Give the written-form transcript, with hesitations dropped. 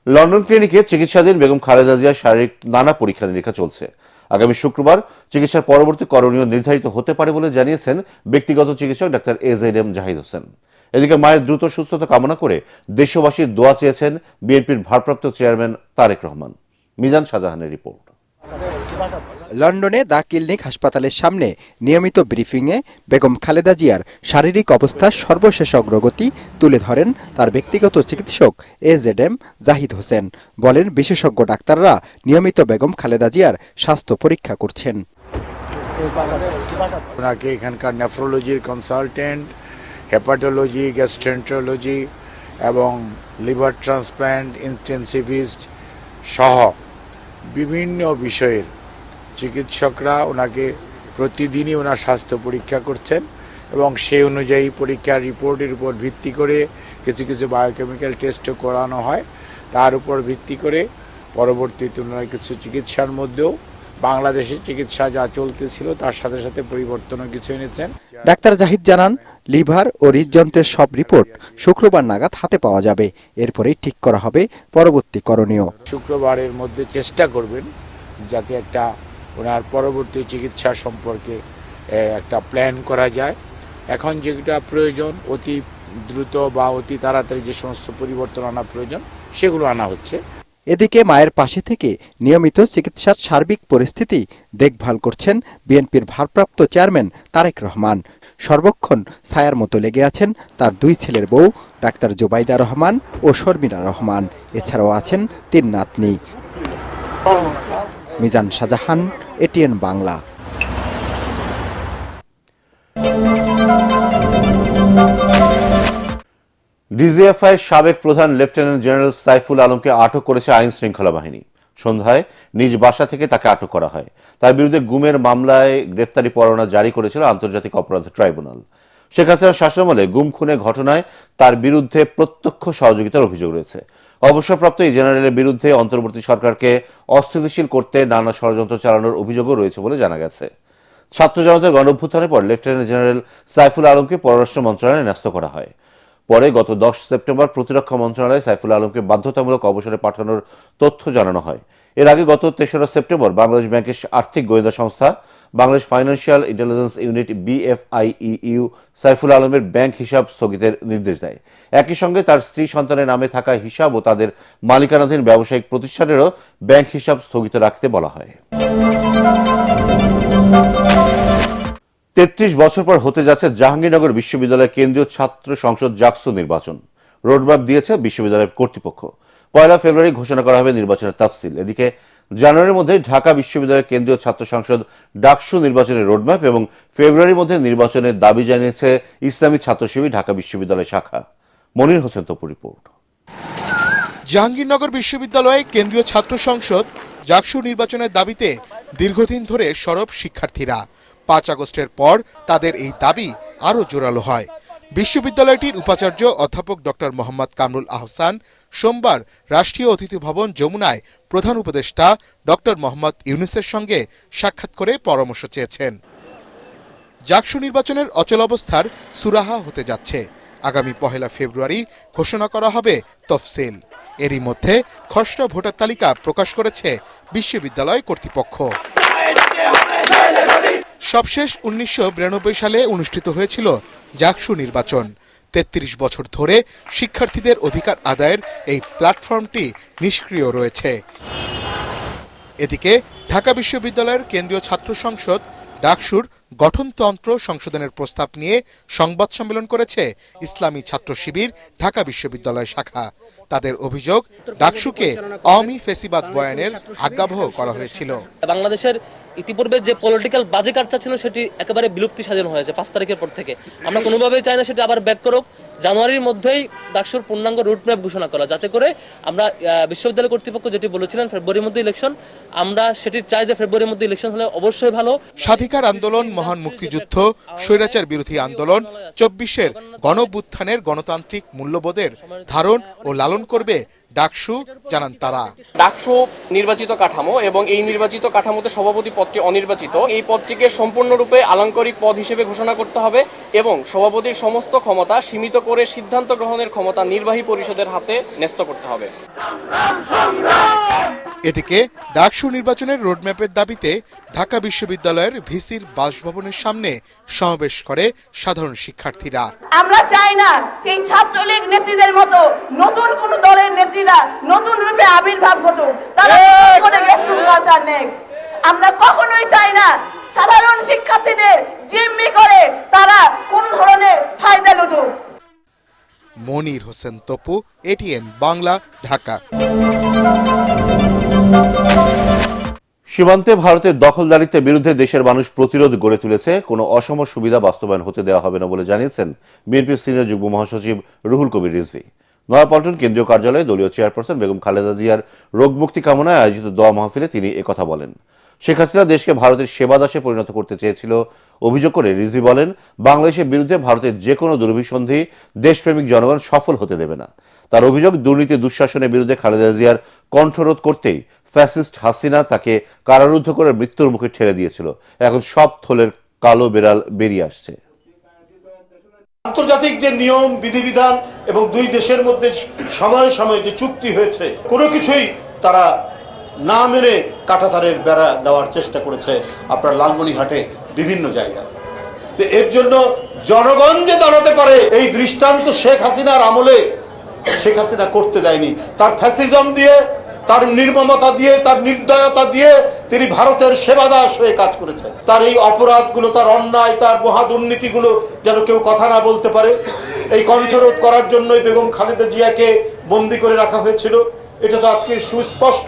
London ক্লিনিকে চিকিৎসাধীন বেগম খালেদা জিয়ার শারীরিক নানা পরীক্ষা নিরীক্ষা চলছে। আগামী শুক্রবার চিকিৎসার পরবর্তী করণীয় নির্ধারিত হতে পারে বলে জানিয়েছেন ব্যক্তিগত চিকিৎসক ডাক্তার AZM জাহিদ হোসেন। এদিকে মায়ের দ্রুত সুস্থতা কামনা করে দেশবাসীর দোয়া চেয়েছেন বিএনপির ভারপ্রাপ্ত চেয়ারম্যান তারেক রহমান। মিজান শাহজাহানের রিপোর্ট। লন্ডনে দ্য ক্লিনিক হাসপাতালের সামনে নিয়মিত ব্রিফিংয়ে বেগম খালেদা জিয়ার শারীরিক অবস্থার সর্বশেষ অগ্রগতি তুলে ধরেন তার ব্যক্তিগত চিকিৎসক AZM জাহিদ হোসেন। বলেন, বিশেষজ্ঞ ডাক্তাররা নিয়মিত বেগম খালেদা জিয়ার স্বাস্থ্য পরীক্ষা করছেন। ওনাকে এখানকার নেফ্রোলজির কনসালটেন্ট, হেপাটোলজি, গ্যাস্ট্রেন্টোলজি এবং লিভার ট্রান্সপ্ল্যান্ট ইন্টেনসিভিস্ট সহ বিভিন্ন বিষয়ের চিকিৎসকরা ওনাকে প্রতিদিনই ওনার স্বাস্থ্য পরীক্ষা করছেন এবং সেই অনুযায়ী পরীক্ষার রিপোর্টের উপর ভিত্তি করে কিছু কিছু বায়োকেমিক্যাল টেস্টও করানো হয়। তার উপর ভিত্তি করে পরবর্তীতে ওনারা কিছু চিকিৎসার মধ্যেও বাংলাদেশের চিকিৎসা যা চলতেছিল তার সাথে সাথে পরিবর্তনও কিছু এনেছেন। ডাক্তার জাহিদ জানান, লিভার ও হৃদযন্ত্রের সব রিপোর্ট শুক্রবার নাগাদ হাতে পাওয়া যাবে। এরপরেই ঠিক করা হবে পরবর্তী করণীয়। শুক্রবারের মধ্যে চেষ্টা করবেন যাতে একটা ওনার পরবর্তী চিকিৎসা সম্পর্কে একটা প্ল্যান করা যায়। এখন যেটা প্রয়োজন অতি দ্রুত বা অতি তাড়াতাড়ি যে সমস্ত পরিবর্তন আনা প্রয়োজন সেগুলো আনা হচ্ছে। এদিকে মায়ের পাশে থেকে নিয়মিত চিকিৎসার সার্বিক পরিস্থিতি দেখভাল করছেন বিএনপির ভারপ্রাপ্ত চেয়ারম্যান তারেক রহমান। সর্বক্ষণ ছায়ার মতো লেগে আছেন তার দুই ছেলের বউ ডাক্তার জুবাইদা রহমান ও শর্মিলা রহমান। এছাড়াও আছেন 3 নাতনি। মিজান শাহজাহান, ATN বাংলা। ডিজিএফআই সাবেক প্রধান লেফটেন্যান্ট জেনারেল সাইফুল আলমকে আটক করেছে আইন শৃঙ্খলা বাহিনী। সন্ধ্যায় নিজ বাসা থেকে তাকে আটক করা হয়। তার বিরুদ্ধে গুমের মামলায় গ্রেফতারি পরোয়ানা জারি করেছিল আন্তর্জাতিক অপরাধ ট্রাইব্যুনাল। শেখ হাসিনার শাসনামলে গুম খুনের ঘটনায় তার বিরুদ্ধে প্রত্যক্ষ সহযোগিতার অভিযোগ রয়েছে। অবসরপ্রাপ্ত এই জেনারেলের বিরুদ্ধে অন্তর্বর্তী সরকারকে অস্থিতিশীল করতে নানা ষড়যন্ত্র চালানোর অভিযোগও রয়েছে বলে জানা গেছে। ছাত্র জনতার গণঅভ্যুত্থানের পর লেফটেন্যান্ট জেনারেল সাইফুল আলমকে পররাষ্ট্র মন্ত্রণালয়ে ন্যস্ত করা হয়। পরে গত 10 সেপ্টেম্বর প্রতিরক্ষা মন্ত্রণালয়ে সাইফুল আলমকে বাধ্যতামূলক অবসরে পাঠানোর তথ্য জানানো হয়। এর আগে গত 3রা সেপ্টেম্বর বাংলাদেশ ব্যাংকের আর্থিক গোয়েন্দা সংস্থা Bangladesh financial intelligence unit BFIEU Saiful আলমের ব্যাংক হিসাব স্থগিতের নির্দেশ দেয়। একই সঙ্গে তার স্ত্রী সন্তানের নামে থাকা হিসাব ও তাদের মালিকানাধীন ব্যবসায়িক প্রতিষ্ঠানেরও ব্যাংক হিসাব স্থগিত রাখতে বলা হয়। 33 বছর পর হতে যাচ্ছে জাহাঙ্গীরনগর বিশ্ববিদ্যালয়ের কেন্দ্রীয় ছাত্র সংসদ জাকসু নির্বাচন। রোডম্যাপ দিয়েছে বিশ্ববিদ্যালয়ের কর্তৃপক্ষ। 1 ফেব্রুয়ারি ঘোষণা করা হবে নির্বাচনের তাফসিল। এদিকে জানুয়ারির মধ্যে ঢাকা বিশ্ববিদ্যালয়ের কেন্দ্রীয় ছাত্র সংসদ ডাকসু নির্বাচনের রোডম্যাপ এবং ফেব্রুয়ারির মধ্যে নির্বাচনের দাবি জানিয়েছে ইসলামী ছাত্র শিবির ঢাকা বিশ্ববিদ্যালয় শাখা। মনির হোসেন তপু রিপোর্ট। জাহাঙ্গীরনগর বিশ্ববিদ্যালয়ে কেন্দ্রীয় ছাত্র সংসদ জাকসু নির্বাচনের দাবিতে দীর্ঘদিন ধরে সরব শিক্ষার্থীরা। 5 আগস্টের পর তাদের এই দাবি আরও জোরালো হয়। বিশ্ববিদ্যালয়টির উপাচার্য অধ্যাপক ডক্টর মোহাম্মদ কামরুল আহসান সোমবার রাষ্ট্রীয় অতিথি ভবন যমুনায় প্রধান উপদেষ্টা ডক্টর মোহাম্মদ ইউনূসের সঙ্গে সাক্ষাৎ করে পরামর্শ চেয়েছেন। জাকসু নির্বাচনের অচলাবস্থার সুরাহা হতে যাচ্ছে। আগামী 1 ফেব্রুয়ারি ঘোষণা করা হবে তফসিল। এরই মধ্যে খসড়া ভোটার তালিকা প্রকাশ করেছে বিশ্ববিদ্যালয় কর্তৃপক্ষ। সবশেষ 1992 সালে অনুষ্ঠিত হয়েছিল জাকসু নির্বাচন। 33 বছর ধরে শিক্ষার্থীদের অধিকার আদায়ের এই প্ল্যাটফর্মটি নিষ্ক্রিয় রয়েছে। এদিকে ঢাকা বিশ্ববিদ্যালয়ের কেন্দ্রীয় ছাত্র সংসদ ডাকসুর গঠনতন্ত্র সংশোধনের প্রস্তাব নিয়ে সংবাদ সম্মেলন করেছে ইসলামী ছাত্র শিবির ঢাকা বিশ্ববিদ্যালয় শাখা। তাদের অভিযোগ, ডাকসুকে আওয়ামী ফেসিবাদ বয়ানের আজ্ঞাবহ করা হয়েছিল। বাংলাদেশের ইতিপূর্বে যে পলিটিক্যাল বাজে কালচার ছিল সেটি একেবারে বিলুপ্তি সাধন হয়েছে 5 তারিখের পর থেকে। আমরা কোনোভাবেই চাই না সেটি আবার ব্যাক করুক। জানুয়ারির মধ্যেই ডাকসুর পূর্ণাঙ্গ রুটম্যাপ ঘোষণা করা, যাতে করে আমরা বিশ্ববিদ্যালয় কর্তৃপক্ষ যেটি বলেছিলেন ফেব্রুয়ারির মধ্যে ইলেকশন, আমরা সেটি চাই যে ফেব্রুয়ারির মধ্যে ইলেকশন হলে অবশ্যই ভালো। স্বাধিকার আন্দোলন, মহান মুক্তিযুদ্ধ, স্বৈরাচার বিরোধী আন্দোলন, 24-এর গণঅভ্যুত্থানের গণতান্ত্রিক মূল্যবোধের ধারণ ও লালন করবে ডাকসু, জানান তারা। ডাকসু নির্বাচিত কাঠামো এবং এই নির্বাচিত কাঠামোতে সভাপতি পদটি অনির্বাচিত। এই পদটিকে সম্পূর্ণরূপে আলংকারিক পদ হিসেবে ঘোষণা করতে হবে এবং সভাপতির সমস্ত ক্ষমতা সীমিত করে সিদ্ধান্ত গ্রহণের ক্ষমতা নির্বাহী পরিষদের হাতে ন্যস্ত করতে হবে। এদিকে ডাকসু নির্বাচনের রোডম্যাপের দাবিতে ঢাকা বিশ্ববিদ্যালয়ের ভিসির বাসভবনের সামনে সমাবেশ করে সাধারণ শিক্ষার্থীরা। আমরা চাই না সেই ছাত্রলীগ নেত্রীদের মতো নতুন কোন দলের নেত্রীরা নতুন রূপে আবির্ভাব ঘটুক, তারা কালচার নেই। আমরা কখনোই চাই না সাধারণ শিক্ষার্থীদের জিম্মি করে তারা কোন ধরনের ফায়দা লুটুক। মনির হোসেন তপু, এটিএন বাংলা, ঢাকা। সীমান্তে ভারতের দখলদারিত্বের বিরুদ্ধে দেশের মানুষ প্রতিরোধ গড়ে তুলেছে। কোনো অসম সুবিধা বাস্তবায়ন হতে দেওয়া হবে না বলে জানিয়েছেন বিএনপির সিনিয়র যুগ্ম মহাসচিব রুহুল কবির রিজভী। নয়াপল্টন কেন্দ্রীয় কার্যালয়ে দলীয় চেয়ারপারসন বেগম খালেদা জিয়ার রোগমুক্তি কামনায় আয়োজিত দোয়া মাহফিলে তিনি একথা বলেন। শেখ হাসিনা দেশকে ভারতের সেবাদাসে পরিণত করতে চেয়েছিল অভিযোগ করে রিজভী বলেন, বাংলাদেশের বিরুদ্ধে ভারতের যে কোনো দুরভিসন্ধি দেশপ্রেমিক জনগণ সফল হতে দেবে না। তার অভিযোগ, দুর্নীতি দুঃশাসনের বিরুদ্ধে খালেদা জিয়ার কণ্ঠরোধ করতেই ফ্যাসিস্ট হাসিনা তাকে কারারুদ্ধ করে মৃত্যুর মুখে ঠেলে দিয়েছিল। এখন সব থলের কালো বেড়াল বেরিয়ে আসছে। আন্তর্জাতিক যে নিয়ম বিধিবিধান এবং দুই দেশের মধ্যে সময় সময় যে চুক্তি হয়েছে, কোনো কিছুই তারা না মেনে কাঁটাতারের বেড়া দেওয়ার চেষ্টা করেছে আপনার লালমনিরহাটে বিভিন্ন জায়গায়। তো এর জন্য জনগণ যে দাঁড়াতে পারে এই দৃষ্টান্ত শেখ হাসিনার আমলে শেখ হাসিনা করতে দেয়নি। তার ফ্যাসিজম দিয়ে, তার নির্মমতা দিয়ে, তার নির্দয়তা দিয়ে তিনি ভারতের সেবাদাস হয়ে কাজ করেছেন। তার এই অপরাধগুলো, তার অন্যায়, তার মহাদুর্নীতিগুলো যেন কেউ কথা না বলতে পারে, এই কণ্ঠরোধ করার জন্যই বেগম খালেদা জিয়াকে বন্দী করে রাখা হয়েছিল। এটা তো আজকে সুস্পষ্ট।